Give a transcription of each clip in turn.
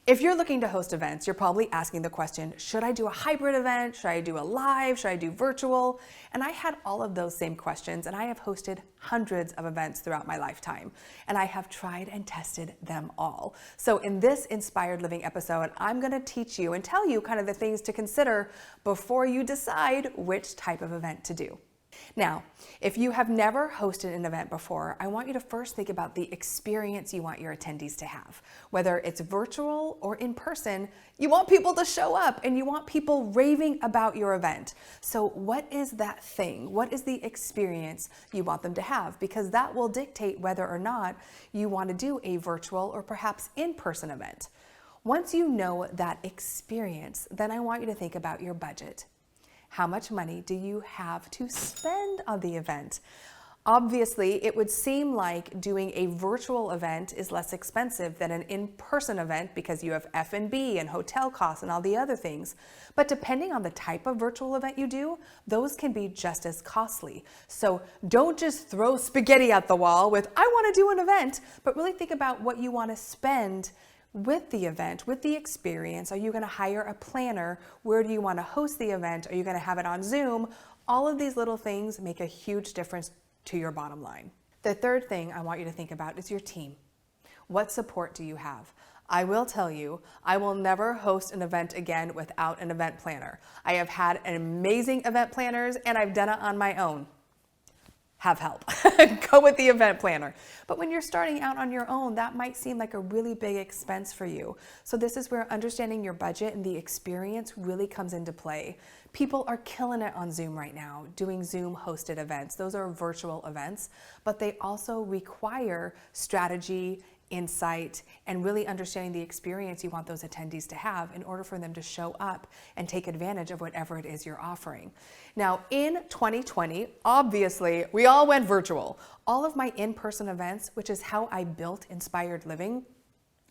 If you're looking to host events, you're probably asking the question, should I do a hybrid event? Should I do a live? Should I do virtual? And I had all of those same questions, and I have hosted hundreds of events throughout my lifetime, and I have tried and tested them all. So in this Inspired Living episode, I'm going to teach you and tell you kind of the things to consider before you decide which type of event to do. Now, if you have never hosted an event before, I want you to first think about the experience you want your attendees to have. Whether it's virtual or in person, you want people to show up and you want people raving about your event. So what is that thing? What is the experience you want them to have? Because that will dictate whether or not you want to do a virtual or perhaps in-person event. Once you know that experience, then I want you to think about your budget. How much money do you have to spend on the event? Obviously, it would seem like doing a virtual event is less expensive than an in-person event because you have F&B and hotel costs and all the other things. But depending on the type of virtual event you do, those can be just as costly. So don't just throw spaghetti at the wall with, I want to do an event, but really think about what you want to spend with the event, with the experience. Are you going to hire a planner? Where do you want to host the event? Are you going to have it on Zoom? All of these little things make a huge difference to your bottom line. The third thing I want you to think about is your team. What support do you have? I will tell you, I will never host an event again without an event planner. I have had amazing event planners and I've done it on my own. Have help. Go with the event planner. But when you're starting out on your own, that might seem like a really big expense for you. So this is where understanding your budget and the experience really comes into play. People are killing it on Zoom right now, doing Zoom hosted events. Those are virtual events, but they also require strategy, insight, and really understanding the experience you want those attendees to have in order for them to show up and take advantage of whatever it is you're offering. Now, in 2020, obviously, we all went virtual. All of my in-person events, which is how I built Inspired Living,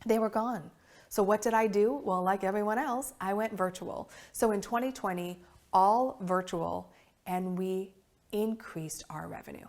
they were gone. So what did I do? Well, like everyone else, I went virtual. So in 2020, all virtual, and we increased our revenue.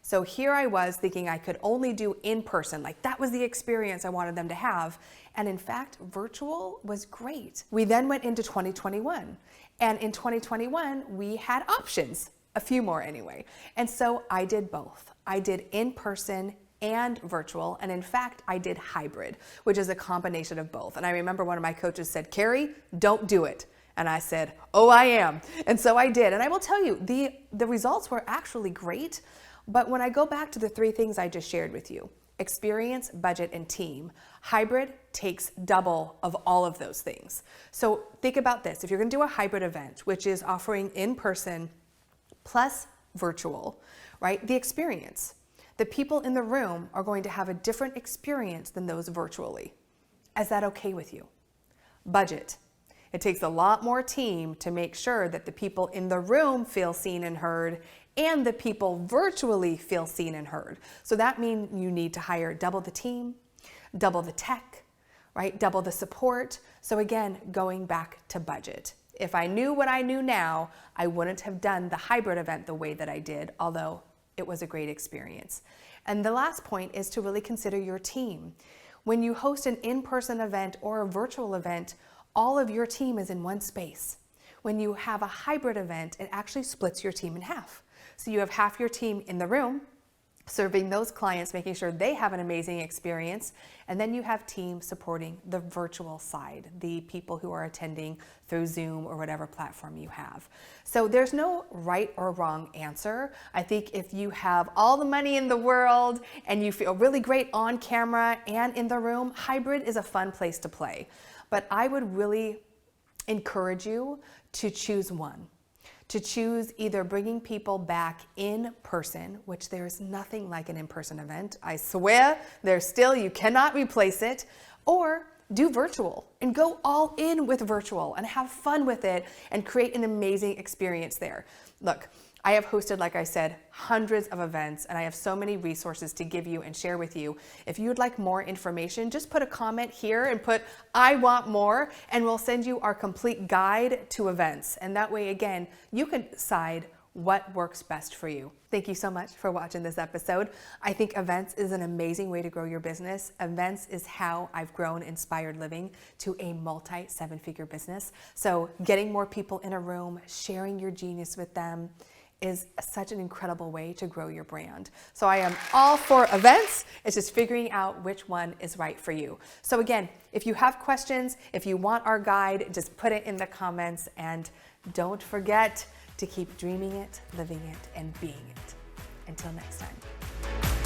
So here I was thinking I could only do in person, like that was the experience I wanted them to have. And in fact, virtual was great. We then went into 2021. And in 2021, we had options, a few more anyway. And so I did both. I did in person and virtual. And in fact, I did hybrid, which is a combination of both. And I remember one of my coaches said, Keri, don't do it. And I said, oh, I am. And so I did. And I will tell you, the results were actually great. But when I go back to the three things I just shared with you, experience, budget, and team, hybrid takes double of all of those things. So think about this. If you're going to do a hybrid event, which is offering in-person plus virtual, right? The experience. The people in the room are going to have a different experience than those virtually. Is that okay with you? Budget. It takes a lot more team to make sure that the people in the room feel seen and heard and the people virtually feel seen and heard. So that means you need to hire double the team, double the tech, right? Double the support. So again, going back to budget. If I knew what I knew now, I wouldn't have done the hybrid event the way that I did, although it was a great experience. And the last point is to really consider your team. When you host an in-person event or a virtual event, all of your team is in one space. When you have a hybrid event, it actually splits your team in half. So you have half your team in the room, serving those clients, making sure they have an amazing experience. And then you have team supporting the virtual side, the people who are attending through Zoom or whatever platform you have. So there's no right or wrong answer. I think if you have all the money in the world and you feel really great on camera and in the room, hybrid is a fun place to play. But I would really encourage you to choose one. To choose either bringing people back in person, which there's nothing like an in-person event. I swear you cannot replace it, or do virtual and go all in with virtual and have fun with it and create an amazing experience there. Look, I have hosted, like I said, hundreds of events, and I have so many resources to give you and share with you. If you would like more information, just put a comment here and put, I want more, and we'll send you our complete guide to events. And that way, again, you can decide what works best for you. Thank you so much for watching this episode. I think events is an amazing way to grow your business. Events is how I've grown Inspired Living to a multi-seven-figure business. So getting more people in a room, sharing your genius with them is such an incredible way to grow your brand. So I am all for events. It's just figuring out which one is right for you. So again, if you have questions, if you want our guide, just put it in the comments, and don't forget to keep dreaming it, living it, and being it. Until next time.